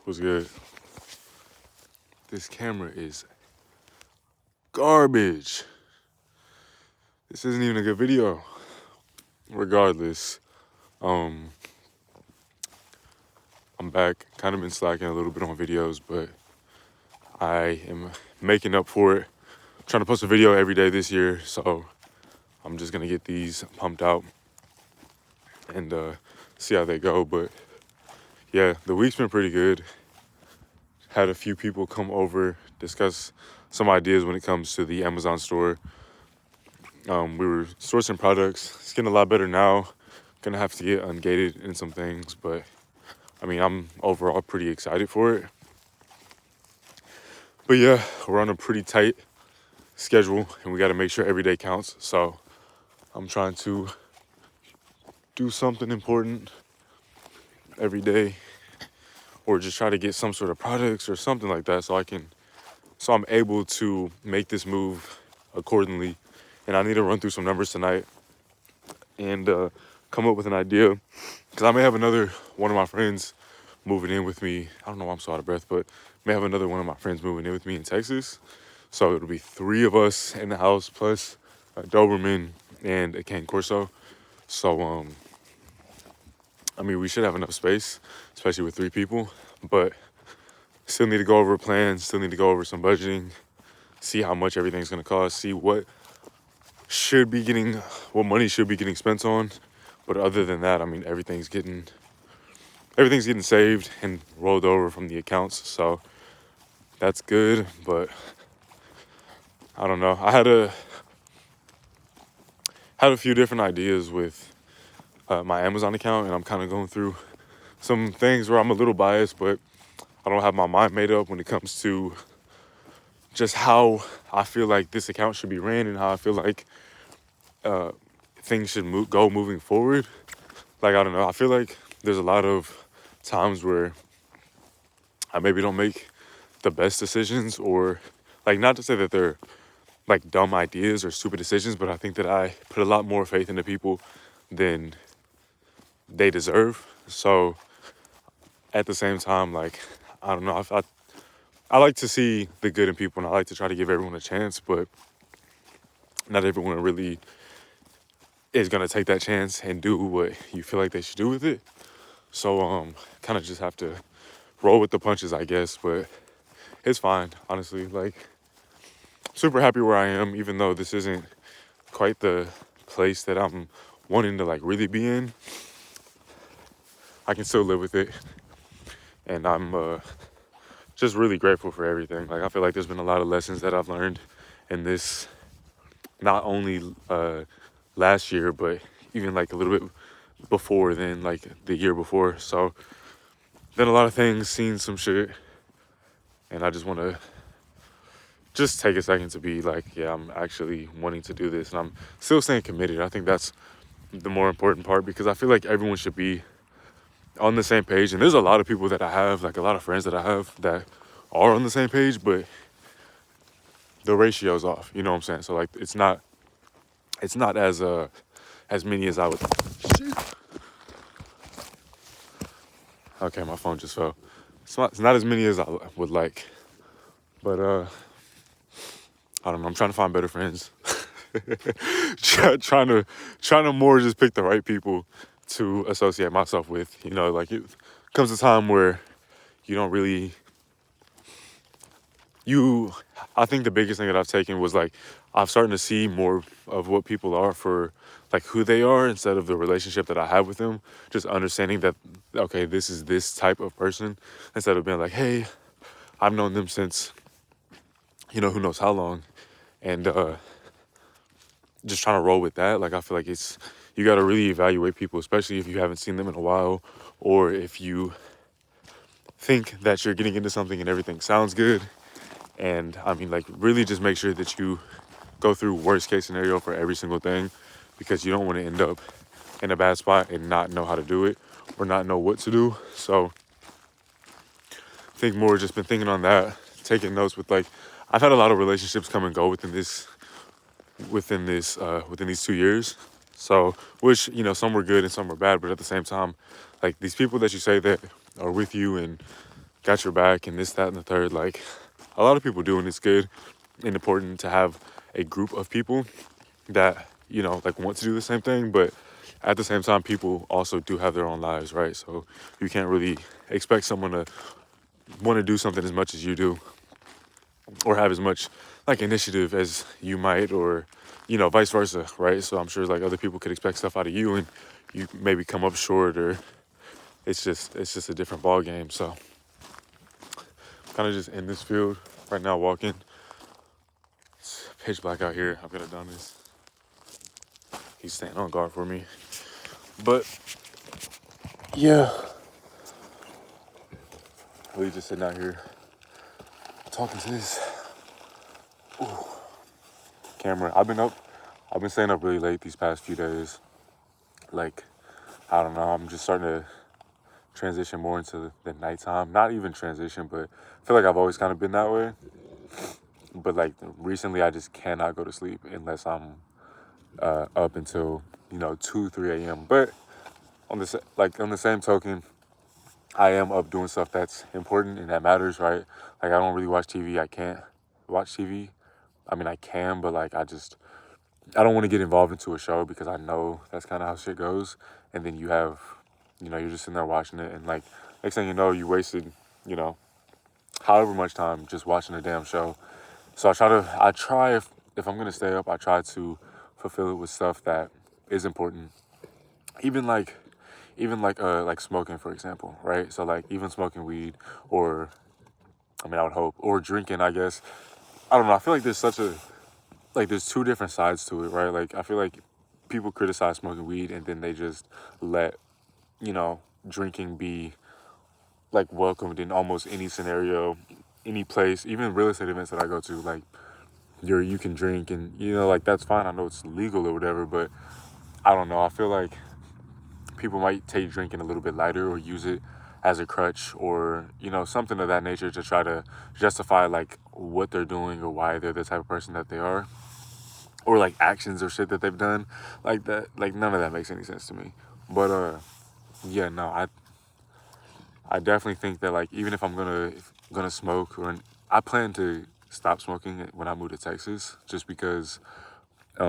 What's good? This camera is garbage. This isn't even a good video. Regardless, um, I'm back. Kind of been slacking a little bit on videos, but I am making up for it. Trying to post a video every day this year, so I'm just gonna get these pumped out and see how they go. But yeah, the week's been pretty good. Had a few people come over, discuss some ideas when it comes to the Amazon store. We were sourcing products. It's getting a lot better now. Gonna have to get ungated in some things, but I mean, I'm overall pretty excited for it. But yeah, we're on a pretty tight schedule and we got to make sure every day counts. So I'm trying to do something important every day or just try to get some sort of products or something like that so I'm able to make this move accordingly. And I need to run through some numbers tonight and come up with an idea, because I may have another one of my friends moving in with me. I don't know why I'm so out of breath, but may have another one of my friends moving in with me in Texas. So it'll be 3 of us in the house plus a Doberman and a Cane Corso. So I mean, we should have enough space, especially with 3 people, but still need to go over plans, still need to go over some budgeting, see how much everything's gonna cost, see what money should be getting spent on. But other than that, I mean, everything's getting saved and rolled over from the accounts, so that's good. But I don't know. I had a few different ideas with my Amazon account, and I'm kind of going through some things where I'm a little biased, but I don't have my mind made up when it comes to just how I feel like this account should be ran and how I feel like things should go moving forward. Like, I don't know. I feel like there's a lot of times where I maybe don't make the best decisions, or like, not to say that they're like dumb ideas or stupid decisions, but I think that I put a lot more faith into people than they deserve. So at the same time, like, I don't know, I like to see the good in people and I like to try to give everyone a chance, but not everyone really is gonna take that chance and do what you feel like they should do with it. So kind of just have to roll with the punches, I guess. But it's fine, honestly. Like, super happy where I am, even though this isn't quite the place that I'm wanting to like really be in. I can still live with it, and I'm just really grateful for everything. Like, I feel like there's been a lot of lessons that I've learned in this, not only last year, but even like a little bit before then, like the year before. So done a lot of things, seen some shit, and I just want to just take a second to be like, yeah, I'm actually wanting to do this, and I'm still staying committed. I think that's the more important part, because I feel like everyone should be on the same page. And there's a lot of people that I have, like a lot of friends that I have that are on the same page, but the ratio's off. You know what I'm saying? So like, it's not as many as I would. Shit. Okay, my phone just fell. It's not as many as I would like, but I don't know. I'm trying to find better friends. trying to more just pick the right people to associate myself with. You know, like, it comes a time where you don't really. I think the biggest thing that I've taken was like, I'm starting to see more of what people are for like who they are, instead of the relationship that I have with them. Just understanding that, okay, this is this type of person, instead of being like, hey, I've known them since, who knows how long. And just trying to roll with that. Like, I feel like you got to really evaluate people, especially if you haven't seen them in a while, or if you think that you're getting into something and everything sounds good. And I mean, like, really just make sure that you go through worst case scenario for every single thing, because you don't want to end up in a bad spot and not know how to do it or not know what to do. So I think more just been thinking on that, taking notes with, like, I've had a lot of relationships come and go within these 2 years. So, which, some were good and some were bad, but at the same time, like, these people that you say that are with you and got your back and this, that, and the third. Like, a lot of people do, and it's good and important to have a group of people that, you know, like want to do the same thing, but at the same time, people also do have their own lives, right? So you can't really expect someone to want to do something as much as you do or have as much like initiative as you might, or, you know, vice versa, right? So I'm sure like other people could expect stuff out of you and you maybe come up short, or it's just a different ball game. So kind of just in this field right now walking. It's pitch black out here. I've got Adonis. He's staying on guard for me. But yeah, really just sitting out here talking to this camera. I've been staying up really late these past few days. Like, I don't know, I'm just starting to transition more into the nighttime. Not even transition, but I feel like I've always kind of been that way. But like recently, I just cannot go to sleep unless I'm up until, you know, 2, 3 a.m. But on the same token, I am up doing stuff that's important and that matters, right? Like, I don't really watch TV. I can't watch TV. I mean, I can, but like I don't want to get involved into a show because I know that's kind of how shit goes. And then you have, you know, you're just sitting there watching it, and like next thing you know, you wasted, you know, however much time just watching a damn show. So I try if I'm gonna stay up, I try to fulfill it with stuff that is important. Even like smoking, for example, right? So like even smoking weed, or I mean, I would hope, or drinking, I guess. I don't know. I feel like there's two different sides to it, right? Like, I feel like people criticize smoking weed and then they just let, you know, drinking be like welcomed in almost any scenario, any place, even real estate events that I go to. Like, you can drink, and, you know, like, that's fine. I know it's legal or whatever, but I don't know. I feel like people might take drinking a little bit lighter or use it as a crutch, or, you know, something of that nature to try to justify like what they're doing or why they're the type of person that they are, or like actions or shit that they've done. Like that, like, none of that makes any sense to me. But yeah, no, I definitely think that, like, even if I'm gonna smoke, or I plan to stop smoking when I move to Texas, just because I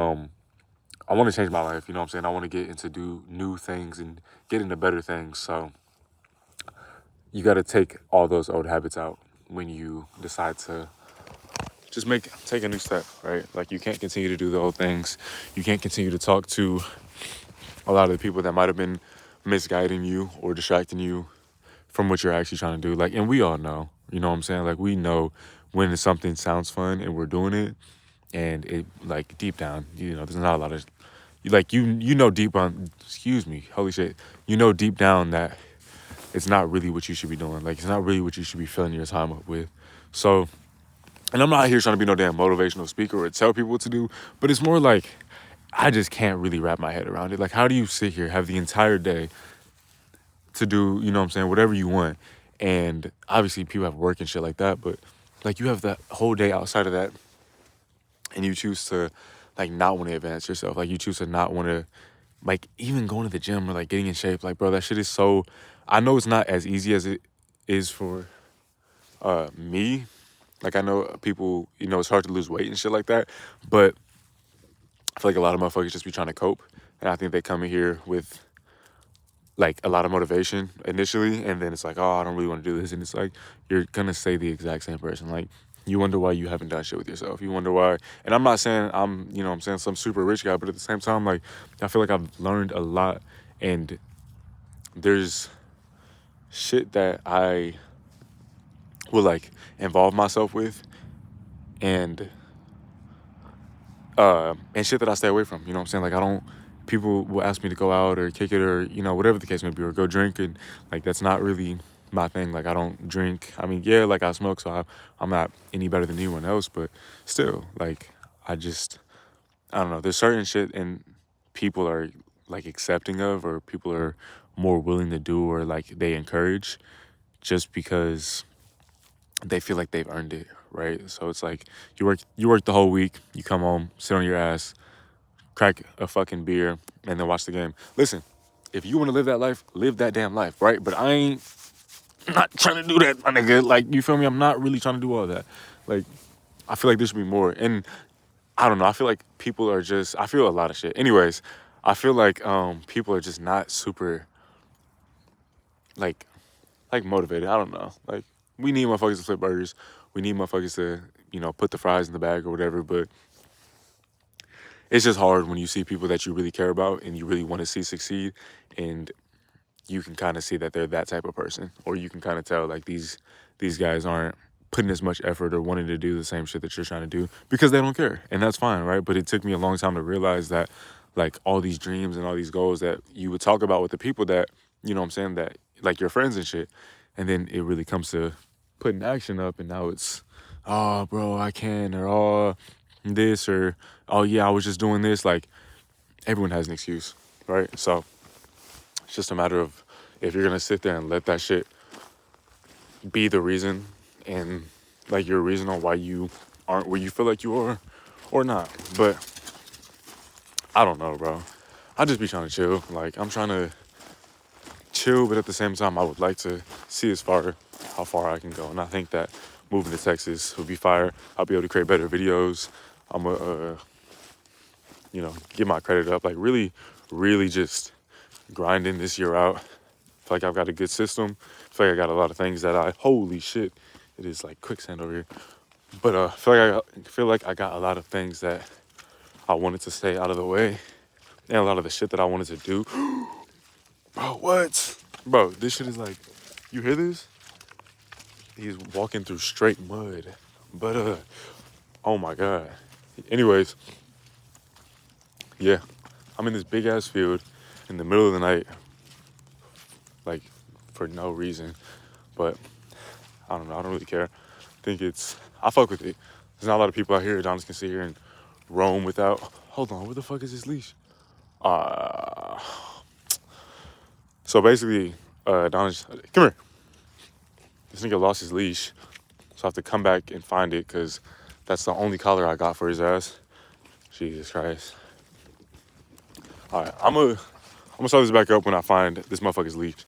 want to change my life. You know what I'm saying? I want to get into do new things and get into better things. So you got to take all those old habits out when you decide to just take a new step, right? Like, you can't continue to do the old things. You can't continue to talk to a lot of the people that might have been misguiding you or distracting you from what you're actually trying to do. Like, and we all know, you know what I'm saying? Like, we know when something sounds fun and we're doing it, and it, like, deep down, you know, there's not a lot of, like, you know, deep on, excuse me, holy shit, you know, deep down that it's not really what you should be doing. Like, it's not really what you should be filling your time up with. So, and I'm not here trying to be no damn motivational speaker or tell people what to do, but it's more like, I just can't really wrap my head around it. Like, how do you sit here, have the entire day to do, you know what I'm saying, whatever you want, and obviously people have work and shit like that, but like, you have that whole day outside of that, and you choose to, like, not want to advance yourself. Like, you choose to not want to, like, even going to the gym or like getting in shape. Like, bro, that shit is so, I know it's not as easy as it is for me. Like, I know people, you know, it's hard to lose weight and shit like that, but I feel like a lot of motherfuckers just be trying to cope, and I think they come in here with like a lot of motivation initially, and then it's like, oh, I don't really want to do this, and it's like, you're gonna stay the exact same person. Like, you wonder why you haven't done shit with yourself. You wonder why, and I'm not saying I'm, you know what I'm saying, some super rich guy, but at the same time, like, I feel like I've learned a lot, and there's shit that I will like involve myself with, and and shit that I stay away from. You know what I'm saying? Like, I don't, people will ask me to go out or kick it, or, you know, whatever the case may be, or go drink, and like, that's not really my thing. Like, I don't drink. I mean, yeah, like, I smoke, so I'm not any better than anyone else, but still, like, I don't know. There's certain shit and people are like accepting of, or people are more willing to do, or like they encourage, just because they feel like they've earned it, right? So it's like, you work the whole week, you come home, sit on your ass, crack a fucking beer, and then watch the game. Listen, if you want to live that life, live that damn life, right? But I ain't I'm not trying to do that, my nigga. Like, you feel me? I'm not really trying to do all that. Like, I feel like there should be more. And I don't know. I feel like people are just. I feel a lot of shit. Anyways, I feel like people are just not super like motivated. I don't know. Like, we need motherfuckers to flip burgers. We need motherfuckers to put the fries in the bag or whatever. But it's just hard when you see people that you really care about and you really want to see succeed, and you can kind of see that they're that type of person, or you can kind of tell like these guys aren't putting as much effort or wanting to do the same shit that you're trying to do because they don't care, and that's fine, right? But it took me a long time to realize that like all these dreams and all these goals that you would talk about with the people that what I'm saying, that like your friends and shit, and then it really comes to putting action up, and now it's oh bro I can, or oh this, or oh yeah I was just doing this. Like everyone has an excuse, right? So it's just a matter of if you're gonna sit there and let that shit be the reason, and like your reason on why you aren't where you feel like you are or not. But I don't know, bro. I just be trying to chill. Like I'm trying to chill, but at the same time I would like to see how far I can go. And I think that moving to Texas would be fire. I'll be able to create better videos. I'm gonna get my credit up. Like really, really just grinding this year out. I feel like I've got a good system. I feel like I got a lot of things that holy shit, it is like quicksand over here. But I feel like I got a lot of things that I wanted to stay out of the way, and a lot of the shit that I wanted to do. Bro, what? Bro, this shit is like, you hear this? He's walking through straight mud. But oh my God. Anyways, yeah, I'm in this big ass field in the middle of the night, like for no reason. But I don't know. I don't really care. I fuck with it. There's not a lot of people out here. Adonis can sit here and roam without. Hold on, where the fuck is his leash? So basically, Adonis, come here. This nigga lost his leash, so I have to come back and find it because that's the only collar I got for his ass. Jesus Christ. All right, I'm gonna start this back up when I find this motherfucker's leash.